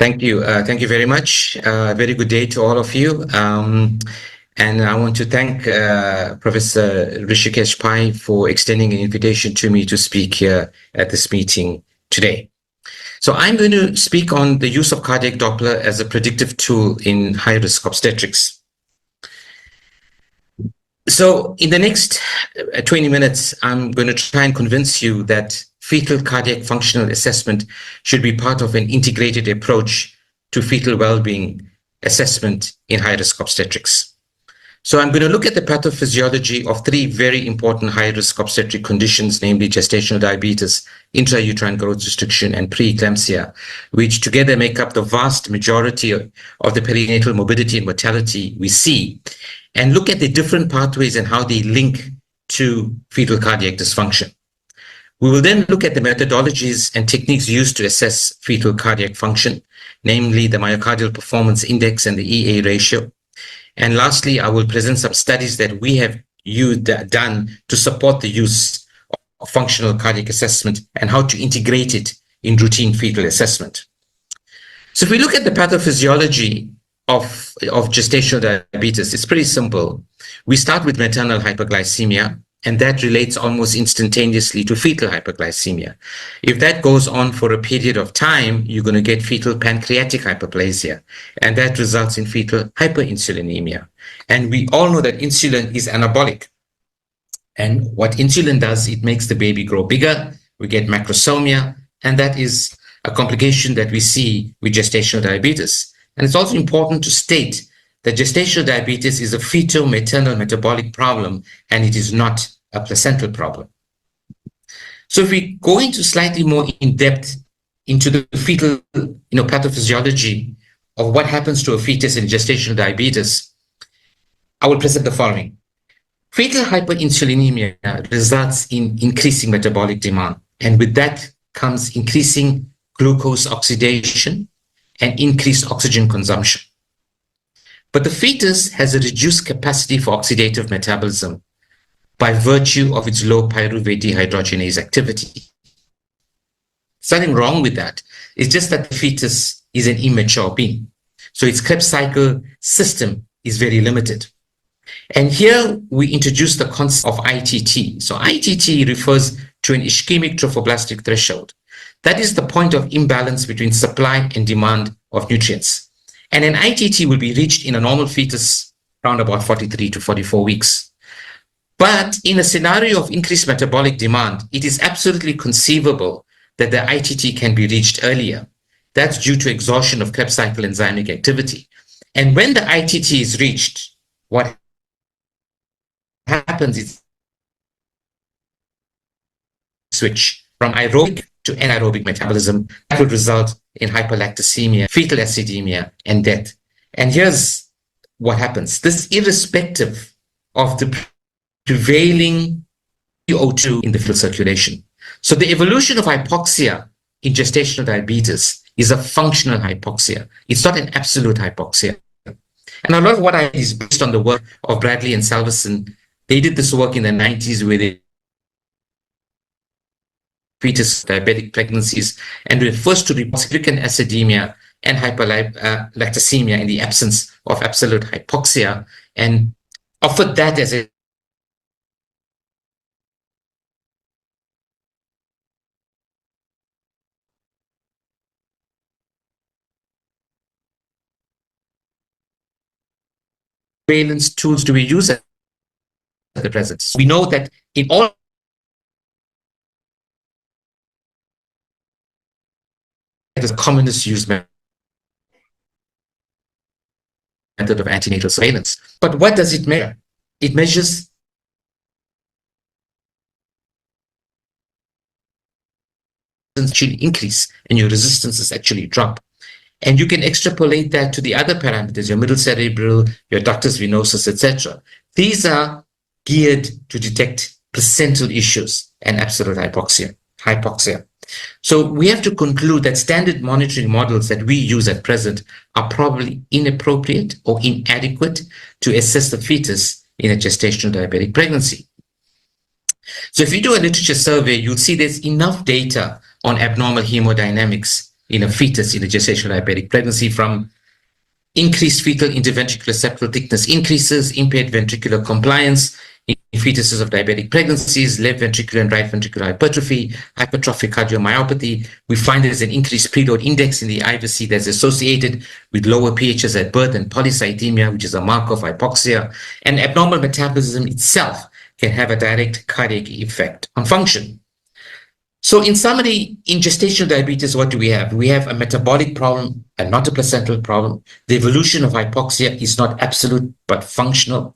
Thank you. Thank you very much. Very good day to all of you. And I want to thank Professor Rishikesh Pai for extending an invitation to me to speak here at this meeting today. So I'm going to speak on the use of cardiac Doppler as a predictive tool in high-risk obstetrics. So in the next 20 minutes, I'm going to try and convince you that fetal cardiac functional assessment should be part of an integrated approach to fetal well-being assessment in high-risk obstetrics. So I'm going to look at the pathophysiology of three very important high-risk obstetric conditions, namely gestational diabetes, intrauterine growth restriction, and preeclampsia, which together make up the vast majority of the perinatal morbidity and mortality we see, and look at the different pathways and how they link to fetal cardiac dysfunction. We will then look at the methodologies and techniques used to assess fetal cardiac function, namely the myocardial performance index and the EA ratio. And lastly, I will present some studies that we have done to support the use of functional cardiac assessment and how to integrate it in routine fetal assessment. So if we look at the pathophysiology of gestational diabetes, it's pretty simple. We start with maternal hyperglycemia, and that relates almost instantaneously to fetal hyperglycemia. If that goes on for a period of time, you're going to get fetal pancreatic hyperplasia, and that results in fetal hyperinsulinemia. And we all know that insulin is anabolic. And what insulin does, it makes the baby grow bigger. We get macrosomia, and that is a complication that we see with gestational diabetes. And it's also important to state that gestational diabetes is a fetal-maternal metabolic problem, and it is not a placental problem. So if we go into slightly more in depth into the fetal pathophysiology of what happens to a fetus in gestational diabetes, I will present the following. Fetal hyperinsulinemia results in increasing metabolic demand, and with that comes increasing glucose oxidation and increased oxygen consumption. But the fetus has a reduced capacity for oxidative metabolism by virtue of its low pyruvate dehydrogenase activity. There's nothing wrong with that. It's just that the fetus is an immature being. So its Krebs cycle system is very limited. And here we introduce the concept of ITT. So ITT refers to an ischemic trophoblastic threshold. That is the point of imbalance between supply and demand of nutrients. And an ITT will be reached in a normal fetus around about 43 to 44 weeks. But in a scenario of increased metabolic demand, it is absolutely conceivable that the ITT can be reached earlier. That's due to exhaustion of Krebs cycle enzymic activity. And when the ITT is reached, what happens is switch from aerobic to anaerobic metabolism. That would result in hyperlactasemia, fetal acidemia, and death. And here's what happens. This irrespective of the prevailing CO2 in the fetal circulation. So the evolution of hypoxia in gestational diabetes is a functional hypoxia. It's not an absolute hypoxia. And a lot of what I is based on the work of Bradley and Salveson. They did this work in the 90s where they fetus diabetic pregnancies and refers to significant acidemia and hyperlactasemia in the absence of absolute hypoxia, and offered that as a surveillance tools do we use at the present. We know that in all the commonest used method of antenatal surveillance. But what does it measure? It measures actually increase and your resistances actually drop. And you can extrapolate that to the other parameters, your middle cerebral, your ductus venosus, etc. These are geared to detect placental issues and absolute hypoxia. So we have to conclude that standard monitoring models that we use at present are probably inappropriate or inadequate to assess the fetus in a gestational diabetic pregnancy. So if you do a literature survey, you'll see there's enough data on abnormal hemodynamics in a fetus in a gestational diabetic pregnancy from increased fetal interventricular septal thickness increases, impaired ventricular compliance in fetuses of diabetic pregnancies, left ventricular and right ventricular hypertrophy, hypertrophic cardiomyopathy. We find there's an increased preload index in the IVC that's associated with lower pHs at birth and polycythemia, which is a marker of hypoxia. And abnormal metabolism itself can have a direct cardiac effect on function. So in summary, in gestational diabetes, what do we have? We have a metabolic problem and not a placental problem. The evolution of hypoxia is not absolute, but functional.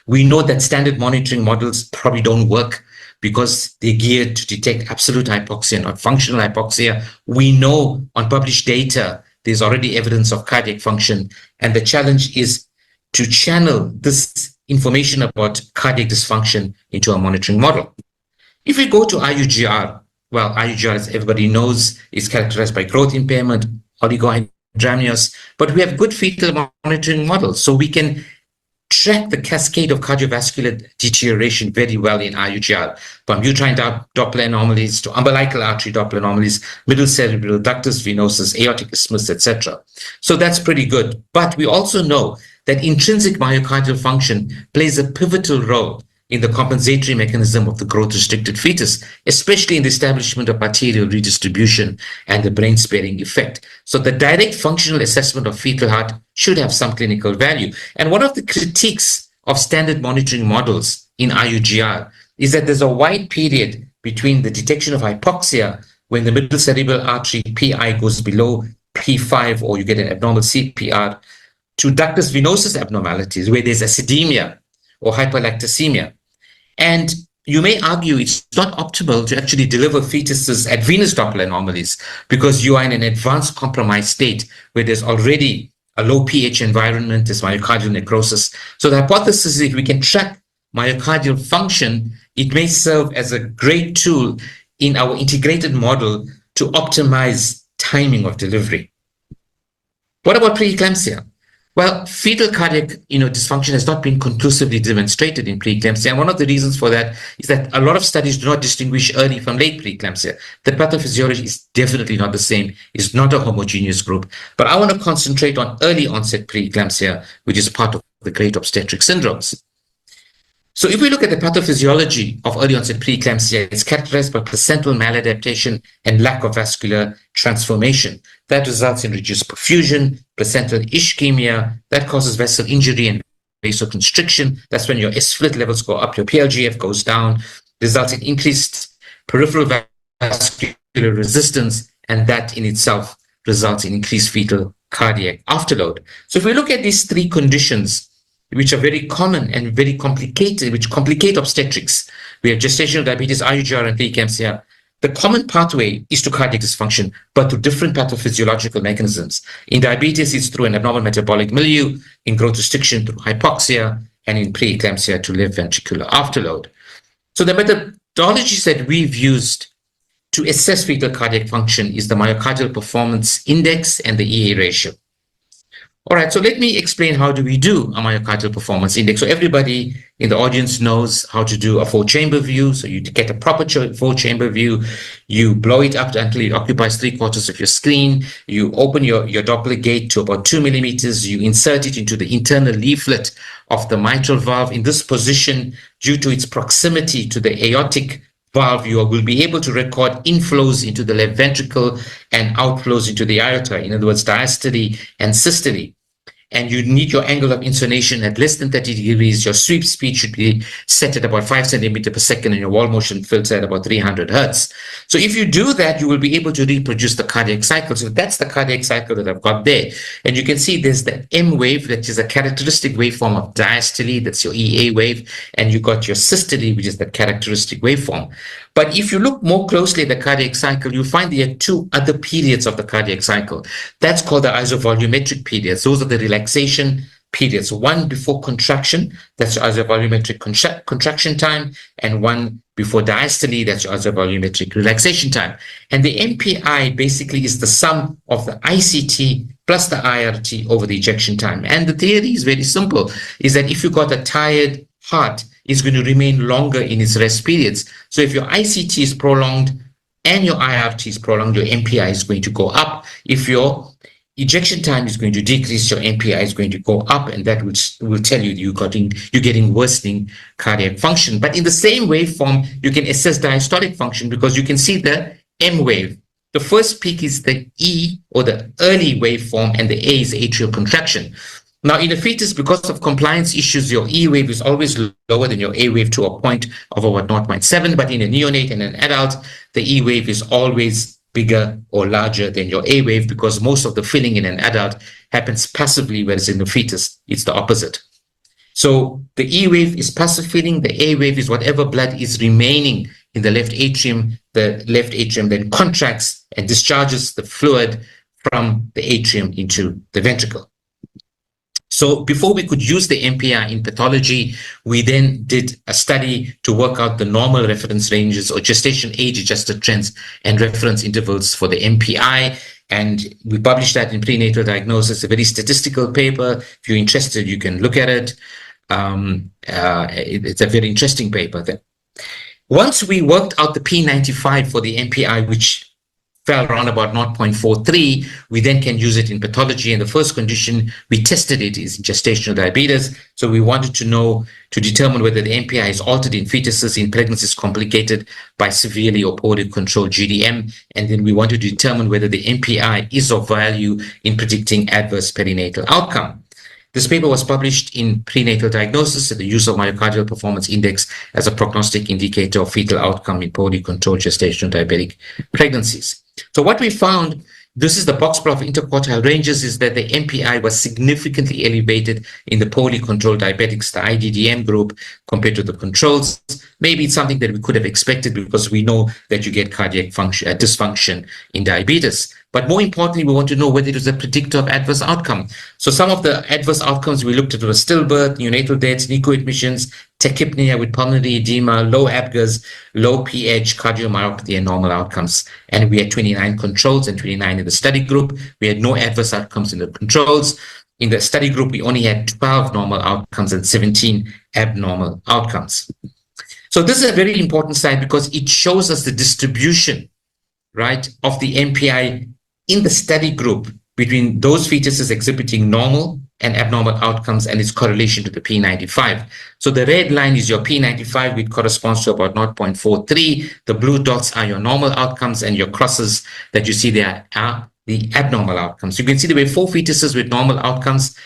We know that standard monitoring models probably don't work because they're geared to detect absolute hypoxia, not functional hypoxia. We know on published data, there's already evidence of cardiac function. And the challenge is to channel this information about cardiac dysfunction into a monitoring model. If we go to IUGR, well, IUGR, as everybody knows, is characterized by growth impairment, oligohydramnios, but we have good fetal monitoring models. So we can track the cascade of cardiovascular deterioration very well in IUGR, from uterine Doppler anomalies to umbilical artery Doppler anomalies, middle cerebral, ductus venosus, aortic isthmus, etc. So that's pretty good. But we also know that intrinsic myocardial function plays a pivotal role in the compensatory mechanism of the growth-restricted fetus, especially in the establishment of arterial redistribution and the brain-sparing effect. So the direct functional assessment of fetal heart should have some clinical value. And one of the critiques of standard monitoring models in IUGR is that there's a wide period between the detection of hypoxia when the middle cerebral artery PI goes below P5 or you get an abnormal CPR to ductus venosus abnormalities where there's acidemia or hyperlactasemia. And you may argue it's not optimal to actually deliver fetuses at venous Doppler anomalies because you are in an advanced compromised state where there's already a low pH environment, there's myocardial necrosis. So the hypothesis is if we can track myocardial function, it may serve as a great tool in our integrated model to optimize timing of delivery. What about preeclampsia? Well, fetal cardiac dysfunction has not been conclusively demonstrated in preeclampsia. And one of the reasons for that is that a lot of studies do not distinguish early from late preeclampsia. The pathophysiology is definitely not the same. It's not a homogeneous group. But I want to concentrate on early onset preeclampsia, which is part of the great obstetric syndromes. So if we look at the pathophysiology of early onset preeclampsia, it's characterized by placental maladaptation and lack of vascular transformation. That results in reduced perfusion, placental ischemia, that causes vessel injury and vasoconstriction. That's when your S-flit levels go up, your PLGF goes down, results in increased peripheral vascular resistance, and that in itself results in increased fetal cardiac afterload. So if we look at these three conditions, which are very common and very complicated, which complicate obstetrics. We have gestational diabetes, IUGR, and preeclampsia. The common pathway is to cardiac dysfunction, but through different pathophysiological mechanisms. In diabetes, it's through an abnormal metabolic milieu, in growth restriction through hypoxia, and in preeclampsia to left ventricular afterload. So the methodologies that we've used to assess fetal cardiac function is the myocardial performance index and the EA ratio. All right, so let me explain how do we do a myocardial performance index. So everybody in the audience knows how to do a 4-chamber view. So you get a proper 4-chamber view. You blow it up until it occupies 3/4 of your screen. You open your Doppler gate to about 2 millimeters. You insert it into the internal leaflet of the mitral valve. In this position, due to its proximity to the aortic valve, you will be able to record inflows into the left ventricle and outflows into the aorta, in other words, diastole and systole. And you need your angle of insonation at less than 30 degrees. Your sweep speed should be set at about 5 centimeters per second and your wall motion filter at about 300 hertz. So if you do that, you will be able to reproduce the cardiac cycle. So that's the cardiac cycle that I've got there. And you can see there's the M wave, that is a characteristic waveform of diastole, that's your EA wave. And you got your systole, which is the characteristic waveform. But if you look more closely at the cardiac cycle, you find there are two other periods of the cardiac cycle. That's called the isovolumetric periods. Those are the relaxation periods. One before contraction, that's your isovolumetric contraction time, and one before diastole, that's your isovolumetric relaxation time. And the MPI basically is the sum of the ICT plus the IRT over the ejection time. And the theory is very simple, is that if you got a tired heart, is going to remain longer in its rest periods. So if your ICT is prolonged, and your IRT is prolonged, your MPI is going to go up. If your ejection time is going to decrease, your MPI is going to go up, and that will tell you you're getting worsening cardiac function. But in the same waveform, you can assess diastolic function because you can see the M wave. The first peak is the E, or the early waveform, and the A is atrial contraction. Now, in a fetus, because of compliance issues, your E wave is always lower than your A wave to a point of about 0.7. But in a neonate and an adult, the E wave is always bigger or larger than your A wave, because most of the filling in an adult happens passively, whereas in the fetus, it's the opposite. So the E wave is passive filling. The A wave is whatever blood is remaining in the left atrium. The left atrium then contracts and discharges the fluid from the atrium into the ventricle. So before we could use the MPI in pathology, we then did a study to work out the normal reference ranges or gestation age adjusted trends and reference intervals for the MPI. And we published that in Prenatal Diagnosis, a very statistical paper. If you're interested, you can look at it. It's a very interesting paper. Then, once we worked out the P95 for the MPI, which fell around about 0.43, we then can use it in pathology. And the first condition we tested it is gestational diabetes. So we wanted to know, to determine whether the MPI is altered in fetuses in pregnancies complicated by severely or poorly controlled GDM. And then we want to determine whether the MPI is of value in predicting adverse perinatal outcome. This paper was published in Prenatal Diagnosis, the use of myocardial performance index as a prognostic indicator of fetal outcome in poorly controlled gestational diabetic pregnancies. So what we found, this is the box plot of interquartile ranges, is that the MPI was significantly elevated in the poorly controlled diabetics, the IDDM group, compared to the controls. Maybe it's something that we could have expected because we know that you get cardiac function, dysfunction in diabetes. But more importantly, we want to know whether it was a predictor of adverse outcome. So some of the adverse outcomes we looked at were stillbirth, neonatal deaths, NICU admissions, tachypnea with pulmonary edema, low ABGAs, low pH, cardiomyopathy, and normal outcomes. And we had 29 controls and 29 in the study group. We had no adverse outcomes in the controls. In the study group, we only had 12 normal outcomes and 17 abnormal outcomes. So this is a very important slide because it shows us the distribution, right, of the MPI in the study group between those fetuses exhibiting normal and abnormal outcomes and its correlation to the P95. So the red line is your P95, which corresponds to about 0.43. The blue dots are your normal outcomes, and your crosses that you see there are the abnormal outcomes. You can see there were 4 fetuses with normal outcomes,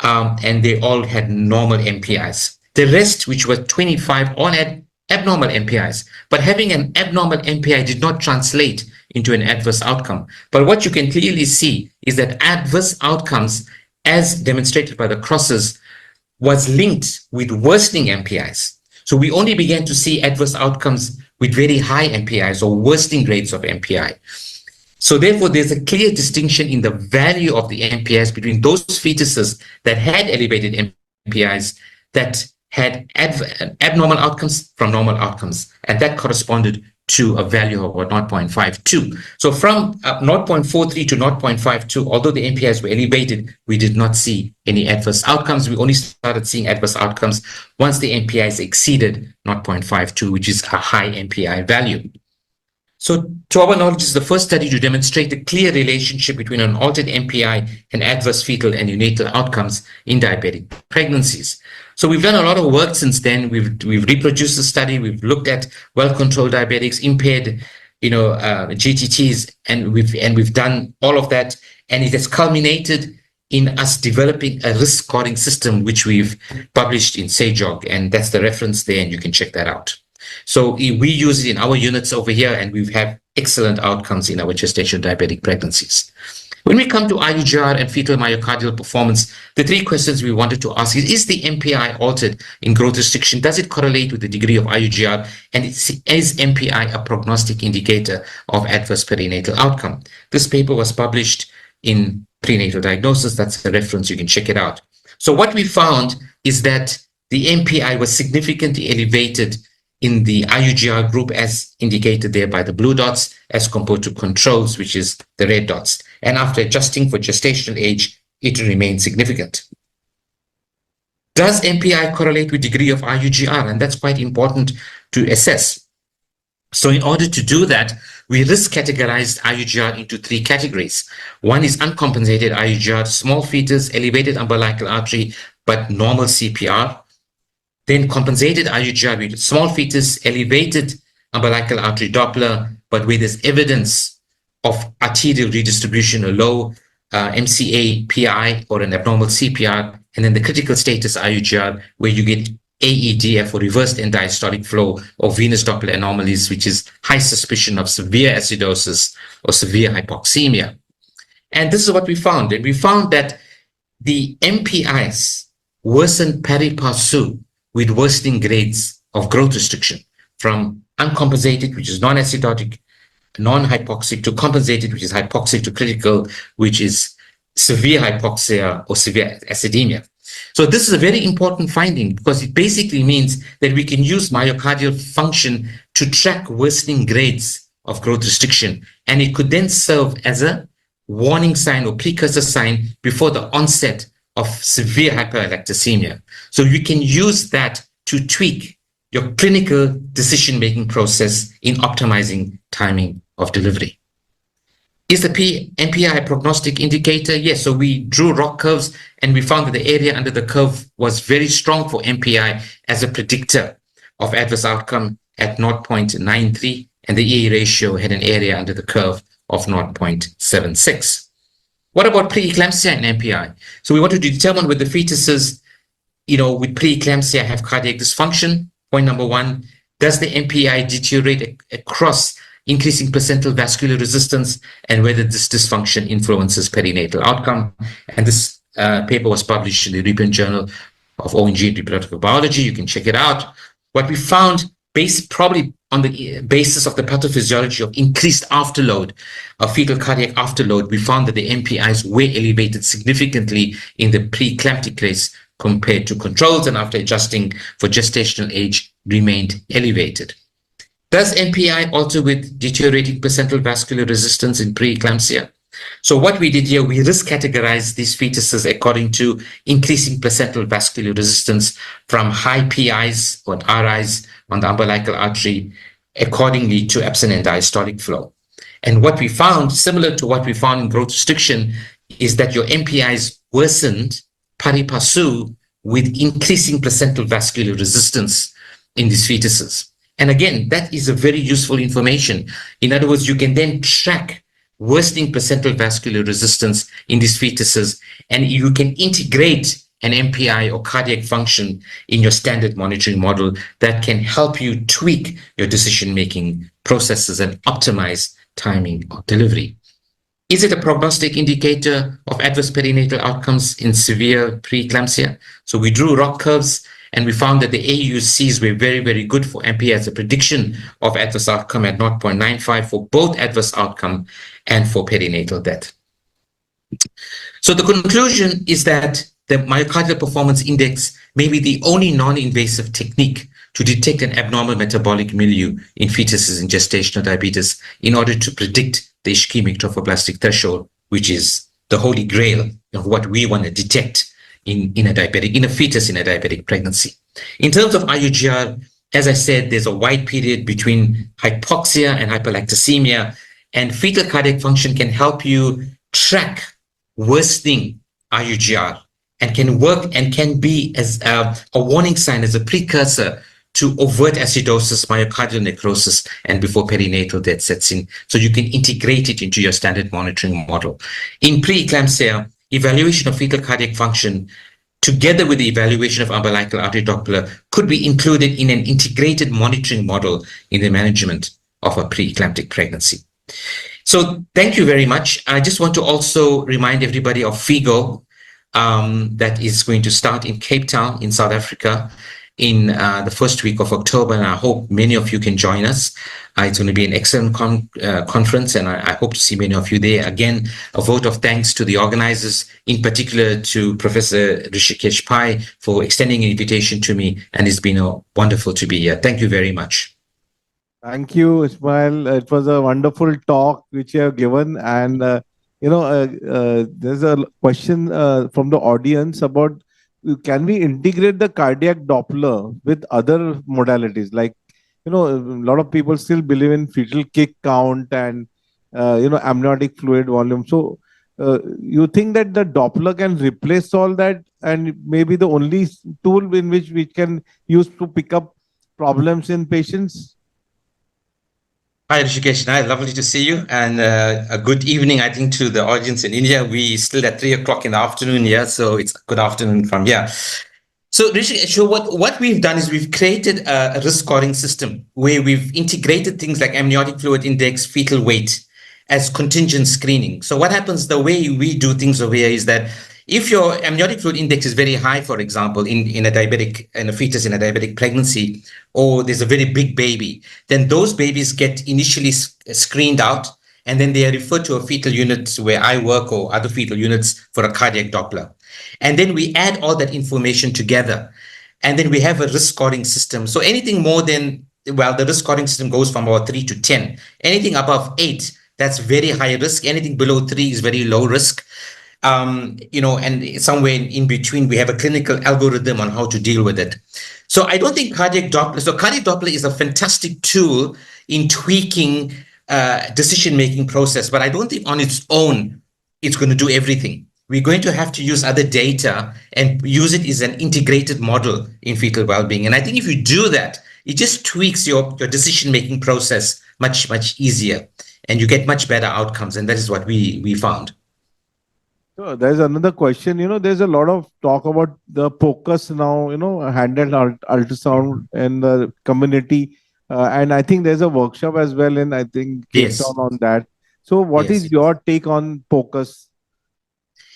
and they all had normal MPIs. The rest, which were 25, all had abnormal MPIs, but having an abnormal MPI did not translate into an adverse outcome. But what you can clearly see is that adverse outcomes, as demonstrated by the crosses, was linked with worsening MPIs. So we only began to see adverse outcomes with very high MPIs or worsening grades of MPI. So therefore, there's a clear distinction in the value of the MPIs between those fetuses that had elevated MPIs that had abnormal outcomes from normal outcomes, and that corresponded to a value of about 0.52. So from 0.43 to 0.52, although the MPIs were elevated, we did not see any adverse outcomes. We only started seeing adverse outcomes once the MPIs exceeded 0.52, which is a high MPI value. So to our knowledge, this is the first study to demonstrate a clear relationship between an altered MPI and adverse fetal and neonatal outcomes in diabetic pregnancies. So we've done a lot of work since then. We've reproduced the study. We've looked at well-controlled diabetics, impaired, GTTs, and we've done all of that. And it has culminated in us developing a risk scoring system, which we've published in SAGOG, and that's the reference there, and you can check that out. So we use it in our units over here, and we've had excellent outcomes in our gestational diabetic pregnancies. When we come to IUGR and fetal myocardial performance, the 3 questions we wanted to ask is the MPI altered in growth restriction? Does it correlate with the degree of IUGR? And is MPI a prognostic indicator of adverse perinatal outcome? This paper was published in Prenatal Diagnosis. That's a reference. You can check it out. So what we found is that the MPI was significantly elevated in the IUGR group, as indicated there by the blue dots, as compared to controls, which is the red dots. And after adjusting for gestational age, it remains significant. Does MPI correlate with degree of IUGR? And that's quite important to assess. So in order to do that, we risk categorized IUGR into three categories. One is uncompensated IUGR, small fetus, elevated umbilical artery, but normal CPR. Then compensated IUGR with small fetus, elevated umbilical artery Doppler, but where there's evidence of arterial redistribution, a low MCA PI or an abnormal CPR, and then the critical status IUGR, where you get AEDF or reversed end diastolic flow or venous Doppler anomalies, which is high suspicion of severe acidosis or severe hypoxemia. And this is what we found. And we found that the MPIs worsened pari passu with worsening grades of growth restriction from uncompensated, which is non-acidotic, non-hypoxic, to compensated, which is hypoxic, to critical, which is severe hypoxia or severe acidemia. So this is a very important finding because it basically means that we can use myocardial function to track worsening grades of growth restriction, and it could then serve as a warning sign or precursor sign before the onset of severe hyperlactosemia. So you can use that to tweak your clinical decision-making process in optimizing timing of delivery. Is the MPI a prognostic indicator? Yes, so we drew ROC curves and we found that the area under the curve was very strong for MPI as a predictor of adverse outcome at 0.93, and the EA ratio had an area under the curve of 0.76. What about preeclampsia and MPI? So we want to determine whether fetuses, with preeclampsia have cardiac dysfunction. Point number one, does the MPI deteriorate across increasing placental vascular resistance, and whether this dysfunction influences perinatal outcome? And this paper was published in the European Journal of ONG and Reproductive Biology. You can check it out. What we found, based probably on the basis of the pathophysiology of increased afterload, of fetal cardiac afterload, we found that the MPIs were elevated significantly in the preeclamptic case compared to controls, and after adjusting for gestational age, remained elevated. Does MPI alter with deteriorating placental vascular resistance in preeclampsia? So what we did here, we risk categorized these fetuses according to increasing placental vascular resistance from high PIs or RIs on the umbilical artery accordingly to absent end diastolic flow. And what we found, similar to what we found in growth restriction, is that your MPIs worsened pari passu with increasing placental vascular resistance in these fetuses. And again, that is a very useful information. In other words, you can then track worsening placental vascular resistance in these fetuses, and you can integrate an MPI or cardiac function in your standard monitoring model that can help you tweak your decision-making processes and optimize timing of delivery. Is it a prognostic indicator of adverse perinatal outcomes in severe preeclampsia? So we drew ROC curves, and we found that the AUCs were very, very good for MPI as a prediction of adverse outcome at 0.95 for both adverse outcome and for perinatal death. So the conclusion is that the myocardial performance index may be the only non-invasive technique to detect an abnormal metabolic milieu in fetuses in gestational diabetes in order to predict the ischemic trophoblastic threshold, which is the holy grail of what we want to detect in a fetus in a diabetic pregnancy. In terms of IUGR, as I said, there's a wide period between hypoxia and hyperlactosemia, and fetal cardiac function can help you track worsening IUGR and can work and can be as a warning sign, as a precursor to overt acidosis, myocardial necrosis, and before perinatal death sets in. So you can integrate it into your standard monitoring model. In preeclampsia, evaluation of fetal cardiac function together with the evaluation of umbilical artery Doppler could be included in an integrated monitoring model in the management of a preeclamptic pregnancy. So thank you very much. I just want to also remind everybody of FIGO that is going to start in Cape Town in South Africa in the first week of October, and I hope many of you can join us. It's going to be an excellent conference, and I hope to see many of you there. Again, a vote of thanks to the organizers, in particular to Professor Rishikesh Pai for extending an invitation to me, and it's been wonderful to be here. Thank you very much. Thank you, Ismail. It was a wonderful talk which you have given, and there's a question from the audience about, can we integrate the cardiac Doppler with other modalities like a lot of people still believe in fetal kick count and amniotic fluid volume. So you think that the Doppler can replace all that, and maybe the only tool in which we can use to pick up problems in patients? Hi, Rishikesh. Hi, lovely to see you. And a good evening, I think, to the audience in India. We still at 3 o'clock in the afternoon here, so it's good afternoon from here. So, Rishikesh, so what we've done is we've created a risk scoring system where we've integrated things like amniotic fluid index, fetal weight as contingent screening. So what happens, the way we do things over here is that if your amniotic fluid index is very high, for example, in a fetus in a diabetic pregnancy, or there's a very big baby, then those babies get initially screened out, and then they are referred to a fetal unit where I work or other fetal units for a cardiac Doppler. And then we add all that information together, and then we have a risk scoring system. So anything more than, well, the risk scoring system goes from about 3 to 10. Anything above 8, that's very high risk. Anything below 3 is very low risk. And somewhere in between, we have a clinical algorithm on how to deal with it. So I don't think cardiac Doppler is a fantastic tool in tweaking decision-making process, but I don't think on its own, it's going to do everything. We're going to have to use other data and use it as an integrated model in fetal well-being. And I think if you do that, it just tweaks your decision-making process much, much easier, and you get much better outcomes. And that is what we found. So there's another question. There's a lot of talk about the FOGSI now, handheld ultrasound in the community. And I think there's a workshop as well in, I think, Cape Town on that. So what is your take on FOGSI?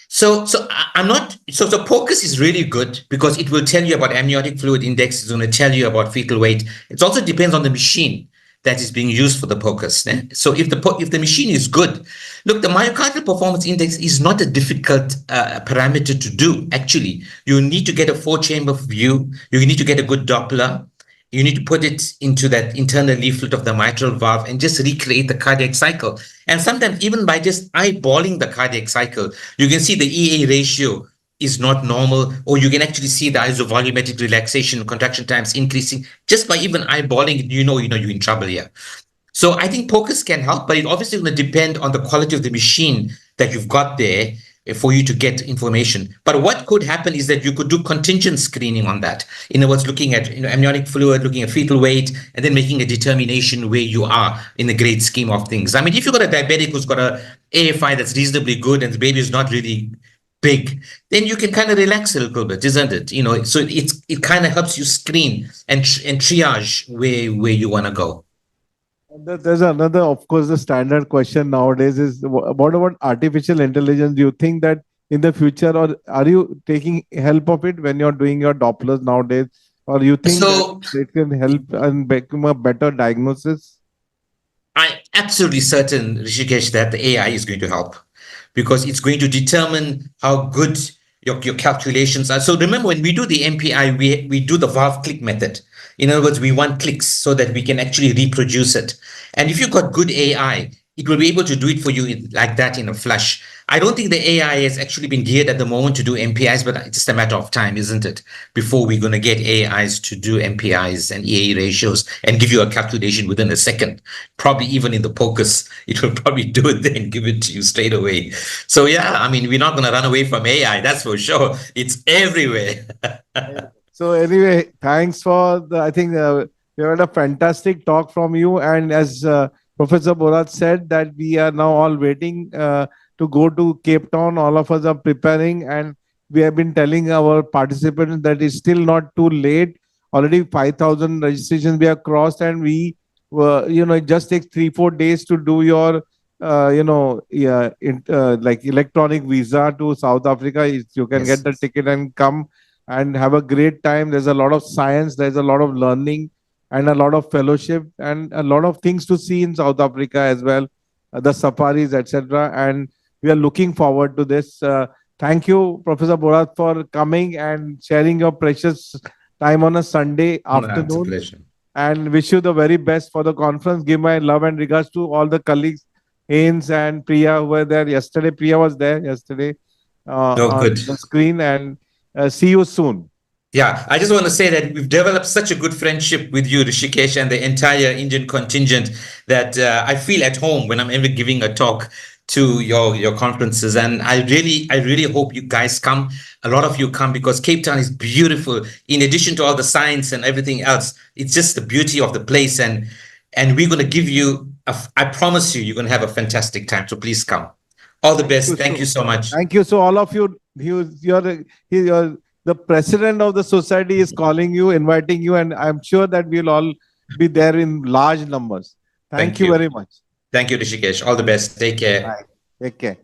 So FOGSI is really good because it will tell you about amniotic fluid index. It's going to tell you about fetal weight. It also depends on the machine that is being used for the FOGSI. So if the machine is good, look, the myocardial performance index is not a difficult parameter to do. Actually, you need to get a 4-chamber view. You need to get a good Doppler. You need to put it into that internal leaflet of the mitral valve and just recreate the cardiac cycle. And sometimes even by just eyeballing the cardiac cycle, you can see the EA ratio is not normal, or you can actually see the isovolumetric relaxation, contraction times increasing just by even eyeballing it. You're in trouble here. So I think FOGSI can help, but it obviously going to depend on the quality of the machine that you've got there for you to get information. But what could happen is that you could do contingent screening on that. In other words, looking at amniotic fluid, looking at fetal weight, and then making a determination where you are in the great scheme of things. I mean, if you've got a diabetic who's got a AFI that's reasonably good and the baby is not really big, then you can kind of relax a little bit, isn't it? So it kind of helps you screen and triage where you want to go. There's another, of course, the standard question nowadays is, what about artificial intelligence? Do you think that in the future, or are you taking help of it when you're doing your Dopplers nowadays? Or you think that it can help and become a better diagnosis? I'm absolutely certain, Rishikesh, that the AI is going to help, because it's going to determine how good your calculations are. So remember, when we do the MPI, we do the valve click method. In other words, we want clicks so that we can actually reproduce it. And if you've got good AI, it will be able to do it for you like that in a flash. I don't think the AI has actually been geared at the moment to do MPIs, but it's just a matter of time, isn't it? Before we're going to get AIs to do MPIs and EA ratios and give you a calculation within a second. Probably even in the FOGSI, it will probably do it then, give it to you straight away. So yeah, I mean, we're not going to run away from AI, that's for sure. It's everywhere. So anyway, thanks for I think we had a fantastic talk from you. And as Professor Bhorat said, that we are now all waiting to go to Cape Town. All of us are preparing, and we have been telling our participants that it's still not too late. Already 5,000 registrations we have crossed, and we it just takes 3-4 days to do your like electronic visa to South Africa. You can get the ticket and come and have a great time. There's a lot of science, there's a lot of learning, and a lot of fellowship, and a lot of things to see in South Africa as well, the safaris, etc. And we are looking forward to this. Thank you, Professor Bhorat, for coming and sharing your precious time on a Sunday afternoon. It's a pleasure. And wish you the very best for the conference. Give my love and regards to all the colleagues, Haynes and Priya, who were there yesterday. Priya was there yesterday on the screen. And see you soon. Yeah, I just want to say that we've developed such a good friendship with you, Rishikesh, and the entire Indian contingent that I feel at home when I'm ever giving a talk to your conferences. And I really hope you guys come. A lot of you come because Cape Town is beautiful. In addition to all the science and everything else, it's just the beauty of the place. And we're going to give you, I promise you, you're going to have a fantastic time. So please come. All the best. Thank you so much. Thank you. So all of you, you're the president of the society is calling you, inviting you, and I'm sure that we'll all be there in large numbers. Thank you very much. Thank you, Rishikesh. All the best. Take care. Bye. Take care.